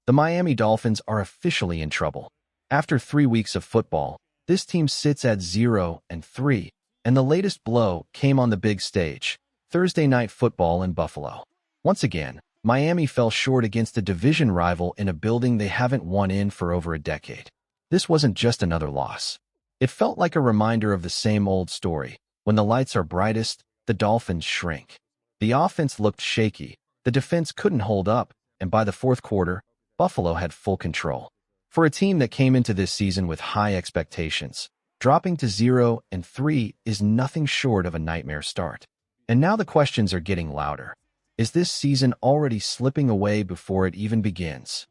The Miami Dolphins are officially in trouble. After 3 weeks of football, this team sits at 0-3, and the latest blow came on the big stage, Thursday Night Football in Buffalo. Once again, Miami fell short against a division rival in a building they haven't won in for over a decade. This wasn't just another loss. It felt like a reminder of the same old story. When the lights are brightest, the Dolphins shrink. The offense looked shaky, the defense couldn't hold up, and by the fourth quarter, Buffalo had full control. For a team that came into this season with high expectations, dropping to 0-3 is nothing short of a nightmare start. And now the questions are getting louder. Is this season already slipping away before it even begins?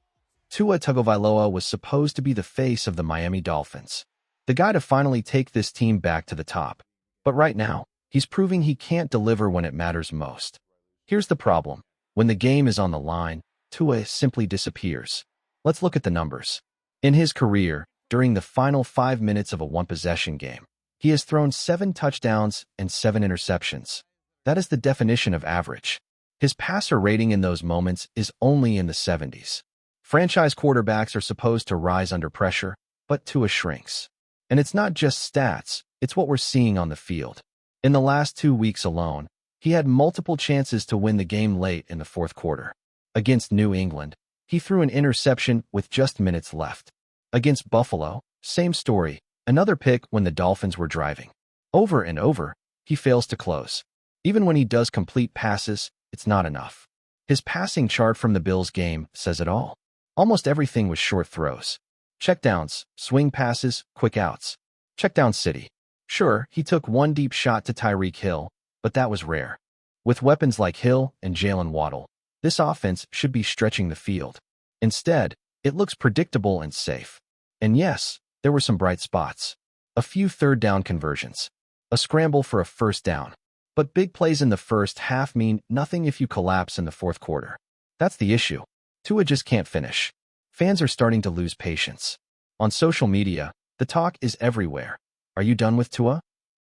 Tua Tagovailoa was supposed to be the face of the Miami Dolphins, the guy to finally take this team back to the top. But right now, he's proving he can't deliver when it matters most. Here's the problem. When the game is on the line, Tua simply disappears. Let's look at the numbers. In his career, during the final 5 minutes of a one-possession game, he has thrown 7 touchdowns and 7 interceptions. That is the definition of average. His passer rating in those moments is only in the 70s. Franchise quarterbacks are supposed to rise under pressure, but Tua shrinks. And it's not just stats, it's what we're seeing on the field. In the last 2 weeks alone, he had multiple chances to win the game late in the fourth quarter. Against New England, he threw an interception with just minutes left. Against Buffalo, same story, another pick when the Dolphins were driving. Over and over, he fails to close. Even when he does complete passes, it's not enough. His passing chart from the Bills game says it all. Almost everything was short throws. Checkdowns, swing passes, quick outs. Checkdown city. Sure, he took one deep shot to Tyreek Hill, but that was rare. With weapons like Hill and Jalen Waddle, this offense should be stretching the field. Instead, it looks predictable and safe. And yes, there were some bright spots. A few third-down conversions. A scramble for a first down. But big plays in the first half mean nothing if you collapse in the fourth quarter. That's the issue. Tua just can't finish. Fans are starting to lose patience. On social media, the talk is everywhere. Are you done with Tua?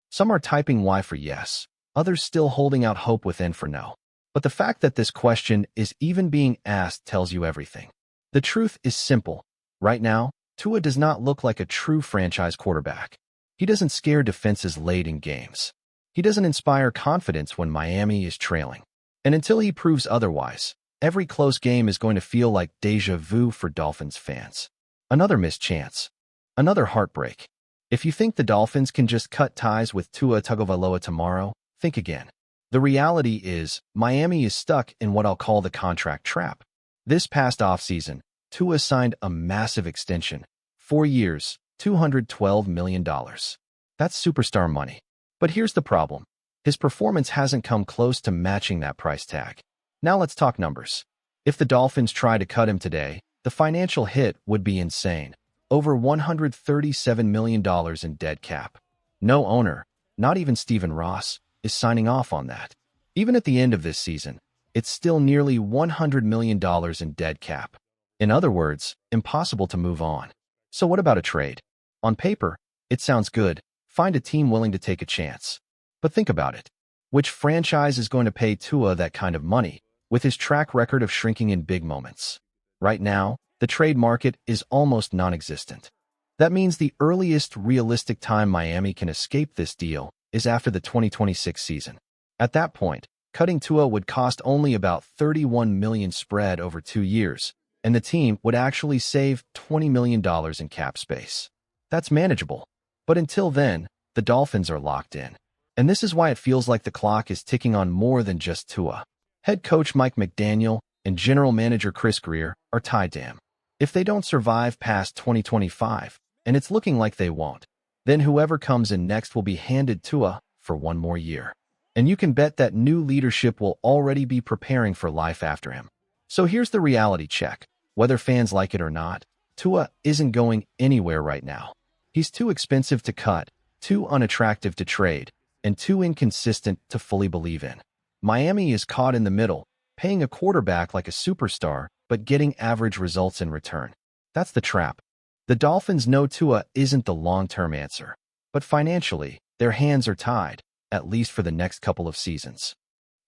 Some are typing Y for yes, others still holding out hope with N for no. But the fact that this question is even being asked tells you everything. The truth is simple. Right now, Tua does not look like a true franchise quarterback. He doesn't scare defenses late in games. He doesn't inspire confidence when Miami is trailing. And until he proves otherwise, every close game is going to feel like déjà vu for Dolphins fans. Another missed chance. Another heartbreak. If you think the Dolphins can just cut ties with Tua Tagovailoa tomorrow, think again. The reality is, Miami is stuck in what I'll call the contract trap. This past offseason, Tua signed a massive extension. 4 years, $212 million. That's superstar money. But here's the problem. His performance hasn't come close to matching that price tag. Now let's talk numbers. If the Dolphins try to cut him today, the financial hit would be insane. Over $137 million in dead cap. No owner, not even Stephen Ross, is signing off on that. Even at the end of this season, it's still nearly $100 million in dead cap. In other words, impossible to move on. So what about a trade? On paper, it sounds good. Find a team willing to take a chance. But think about it. Which franchise is going to pay Tua that kind of money, with his track record of shrinking in big moments? Right now, the trade market is almost non-existent. That means the earliest realistic time Miami can escape this deal is after the 2026 season. At that point, cutting Tua would cost only about $31 million spread over 2 years, and the team would actually save $20 million in cap space. That's manageable. But until then, the Dolphins are locked in. And this is why it feels like the clock is ticking on more than just Tua. Head coach Mike McDaniel and general manager Chris Greer are tied to him. If they don't survive past 2025, and it's looking like they won't, then whoever comes in next will be handed Tua for 1 more year. And you can bet that new leadership will already be preparing for life after him. So here's the reality check. Whether fans like it or not, Tua isn't going anywhere right now. He's too expensive to cut, too unattractive to trade, and too inconsistent to fully believe in. Miami is caught in the middle, paying a quarterback like a superstar, but getting average results in return. That's the trap. The Dolphins know Tua isn't the long-term answer, but financially, their hands are tied, at least for the next couple of seasons.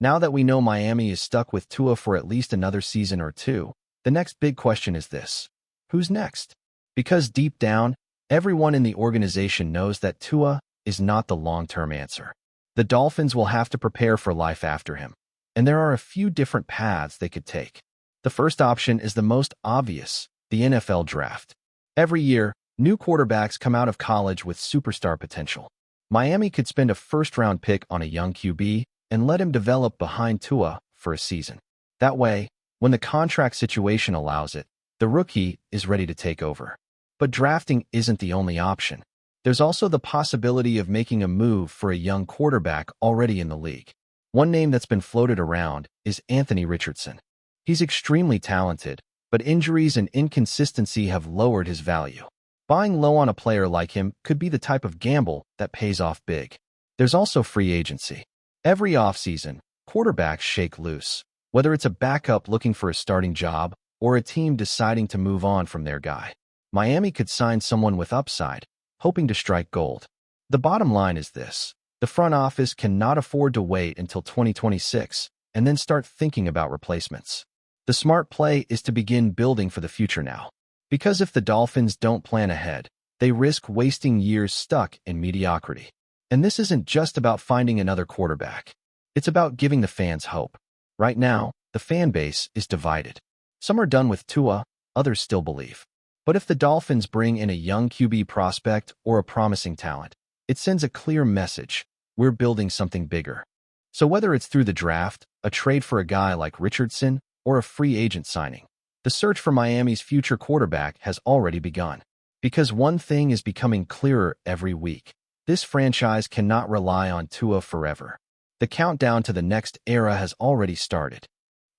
Now that we know Miami is stuck with Tua for at least another season or two, The next big question is this: who's next? Because deep down, everyone in the organization knows that Tua is not the long-term answer. The Dolphins will have to prepare for life after him, and there are a few different paths they could take. The first option is the most obvious: the NFL draft. Every year, new quarterbacks come out of college with superstar potential. Miami could spend a first-round pick on a young QB and let him develop behind Tua for a season. That way, when the contract situation allows it, the rookie is ready to take over. But drafting isn't the only option. There's also the possibility of making a move for a young quarterback already in the league. One name that's been floated around is Anthony Richardson. He's extremely talented, but injuries and inconsistency have lowered his value. Buying low on a player like him could be the type of gamble that pays off big. There's also free agency. Every offseason, quarterbacks shake loose, whether it's a backup looking for a starting job or a team deciding to move on from their guy. Miami could sign someone with upside, hoping to strike gold. The bottom line is this: the front office cannot afford to wait until 2026 and then start thinking about replacements. The smart play is to begin building for the future now. Because if the Dolphins don't plan ahead, they risk wasting years stuck in mediocrity. And this isn't just about finding another quarterback. It's about giving the fans hope. Right now, the fan base is divided. Some are done with Tua, others still believe. But if the Dolphins bring in a young QB prospect or a promising talent, it sends a clear message: we're building something bigger. So whether it's through the draft, a trade for a guy like Richardson, or a free agent signing, the search for Miami's future quarterback has already begun. Because one thing is becoming clearer every week: this franchise cannot rely on Tua forever. The countdown to the next era has already started.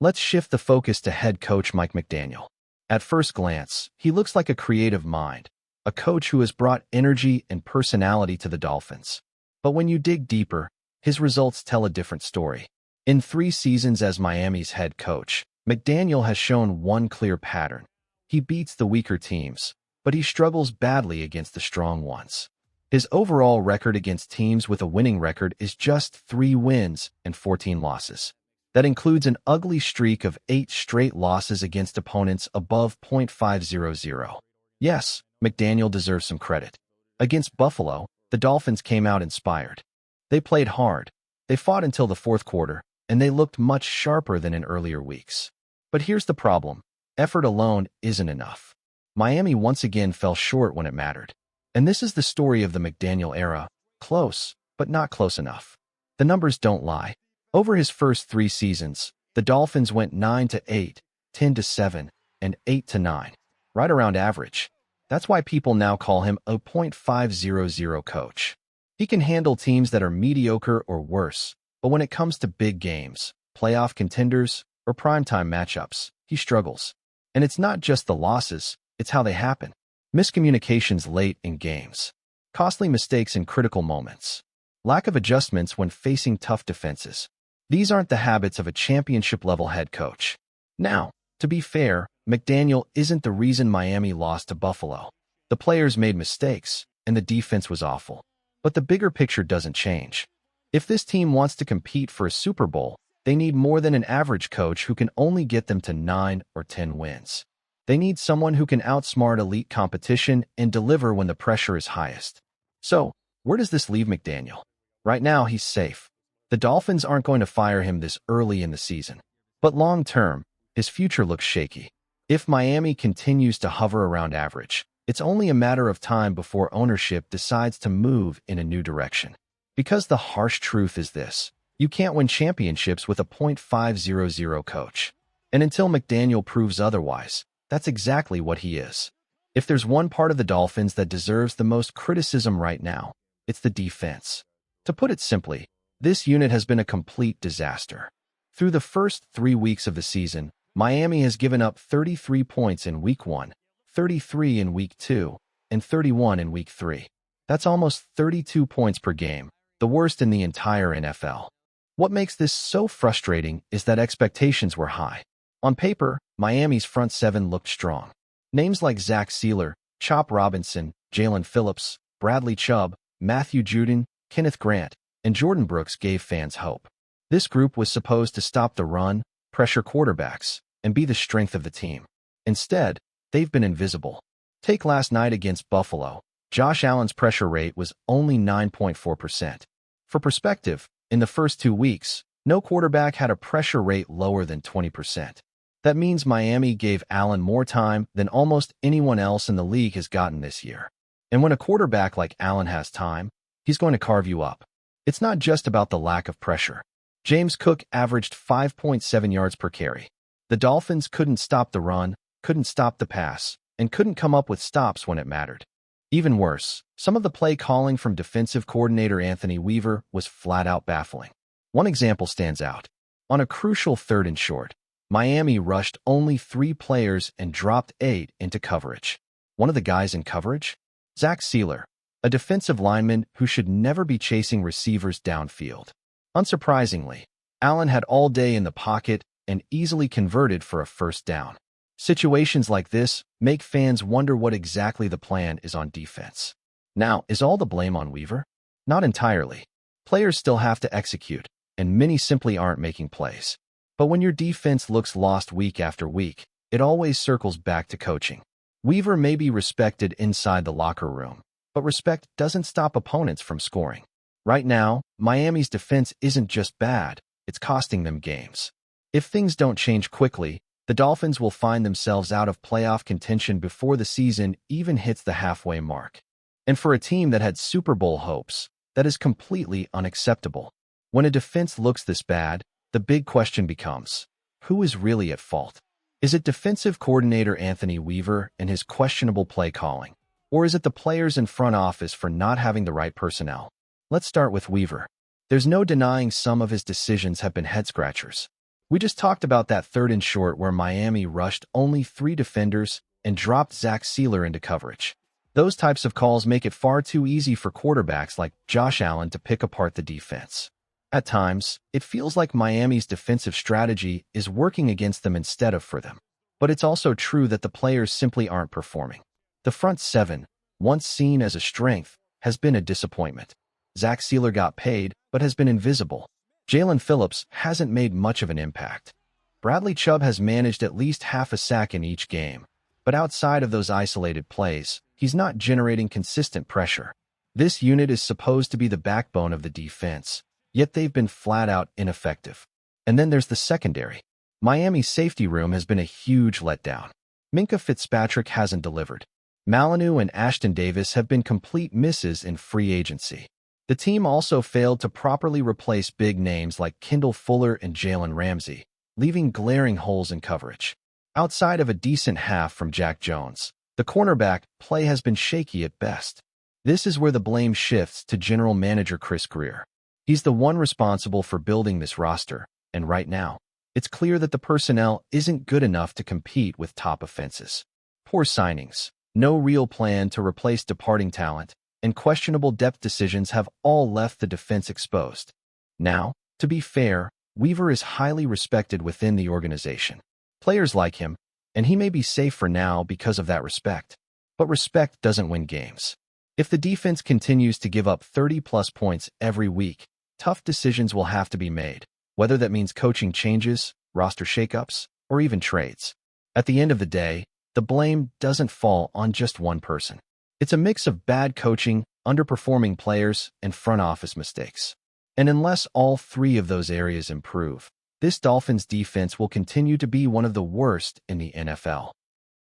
Let's shift the focus to head coach Mike McDaniel. At first glance, he looks like a creative mind, a coach who has brought energy and personality to the Dolphins. But when you dig deeper, his results tell a different story. In 3 seasons as Miami's head coach, McDaniel has shown one clear pattern. He beats the weaker teams, but he struggles badly against the strong ones. His overall record against teams with a winning record is just 3 wins and 14 losses. That includes an ugly streak of 8 straight losses against opponents above .500. Yes, McDaniel deserves some credit. Against Buffalo, the Dolphins came out inspired. They played hard. They fought until the 4th quarter, and they looked much sharper than in earlier weeks. But here's the problem: effort alone isn't enough. Miami once again fell short when it mattered. And this is the story of the McDaniel era: close, but not close enough. The numbers don't lie. Over his first 3 seasons, the Dolphins went 9-8, 10-7, and 8-9, right around average. That's why people now call him a .500 coach. He can handle teams that are mediocre or worse, but when it comes to big games, playoff contenders, or primetime matchups, he struggles. And it's not just the losses, it's how they happen. Miscommunications late in games, costly mistakes in critical moments, lack of adjustments when facing tough defenses. These aren't the habits of a championship-level head coach. Now, to be fair, McDaniel isn't the reason Miami lost to Buffalo. The players made mistakes, and the defense was awful. But the bigger picture doesn't change. If this team wants to compete for a Super Bowl, they need more than an average coach who can only get them to 9 or 10 wins. They need someone who can outsmart elite competition and deliver when the pressure is highest. So, where does this leave McDaniel? Right now, he's safe. The Dolphins aren't going to fire him this early in the season. But long-term, his future looks shaky. If Miami continues to hover around average, it's only a matter of time before ownership decides to move in a new direction. Because the harsh truth is this: you can't win championships with a .500 coach. And until McDaniel proves otherwise, that's exactly what he is. If there's one part of the Dolphins that deserves the most criticism right now, it's the defense. To put it simply, this unit has been a complete disaster. Through the first 3 weeks of the season, Miami has given up 33 points in Week 1, 33 in Week 2, and 31 in Week 3. That's almost 32 points per game, the worst in the entire NFL. What makes this so frustrating is that expectations were high. On paper, Miami's front 7 looked strong. Names like Zach Sealer, Chop Robinson, Jalen Phillips, Bradley Chubb, Matthew Judon, Kenneth Grant, and Jordan Brooks gave fans hope. This group was supposed to stop the run, pressure quarterbacks, and be the strength of the team. Instead, they've been invisible. Take last night against Buffalo. Josh Allen's pressure rate was only 9.4%. For perspective, in the first 2 weeks, no quarterback had a pressure rate lower than 20%. That means Miami gave Allen more time than almost anyone else in the league has gotten this year. And when a quarterback like Allen has time, he's going to carve you up. It's not just about the lack of pressure. James Cook averaged 5.7 yards per carry. The Dolphins couldn't stop the run, couldn't stop the pass, and couldn't come up with stops when it mattered. Even worse, some of the play calling from defensive coordinator Anthony Weaver was flat-out baffling. One example stands out. On a crucial 3rd and short, Miami rushed only 3 players and dropped 8 into coverage. One of the guys in coverage? Zach Sealer, a defensive lineman who should never be chasing receivers downfield. Unsurprisingly, Allen had all day in the pocket and easily converted for a first down. Situations like this make fans wonder what exactly the plan is on defense. Now, is all the blame on Weaver? Not entirely. Players still have to execute, and many simply aren't making plays. But when your defense looks lost week after week, it always circles back to coaching. Weaver may be respected inside the locker room, but respect doesn't stop opponents from scoring. Right now, Miami's defense isn't just bad, it's costing them games. If things don't change quickly, the Dolphins will find themselves out of playoff contention before the season even hits the halfway mark. And for a team that had Super Bowl hopes, that is completely unacceptable. When a defense looks this bad, the big question becomes, who is really at fault? Is it defensive coordinator Anthony Weaver and his questionable play calling? Or is it the players in front office for not having the right personnel? Let's start with Weaver. There's no denying some of his decisions have been head-scratchers. We just talked about that 3rd and short where Miami rushed only 3 defenders and dropped Zach Sealer into coverage. Those types of calls make it far too easy for quarterbacks like Josh Allen to pick apart the defense. At times, it feels like Miami's defensive strategy is working against them instead of for them. But it's also true that the players simply aren't performing. The front 7, once seen as a strength, has been a disappointment. Zach Sealer got paid, but has been invisible. Jalen Phillips hasn't made much of an impact. Bradley Chubb has managed at least half a sack in each game, but outside of those isolated plays, he's not generating consistent pressure. This unit is supposed to be the backbone of the defense, yet they've been flat-out ineffective. And then there's the secondary. Miami's safety room has been a huge letdown. Minkah Fitzpatrick hasn't delivered. Malinu and Ashton Davis have been complete misses in free agency. The team also failed to properly replace big names like Kendall Fuller and Jalen Ramsey, leaving glaring holes in coverage. Outside of a decent half from Jack Jones, the cornerback play has been shaky at best. This is where the blame shifts to general manager Chris Grier. He's the one responsible for building this roster, and right now, it's clear that the personnel isn't good enough to compete with top offenses. Poor signings, no real plan to replace departing talent, and questionable depth decisions have all left the defense exposed. Now, to be fair, Weaver is highly respected within the organization. Players like him, and he may be safe for now because of that respect. But respect doesn't win games. If the defense continues to give up 30-plus points every week, tough decisions will have to be made, whether that means coaching changes, roster shakeups, or even trades. At the end of the day, the blame doesn't fall on just one person. It's a mix of bad coaching, underperforming players, and front office mistakes. And unless all 3 of those areas improve, this Dolphins defense will continue to be one of the worst in the NFL.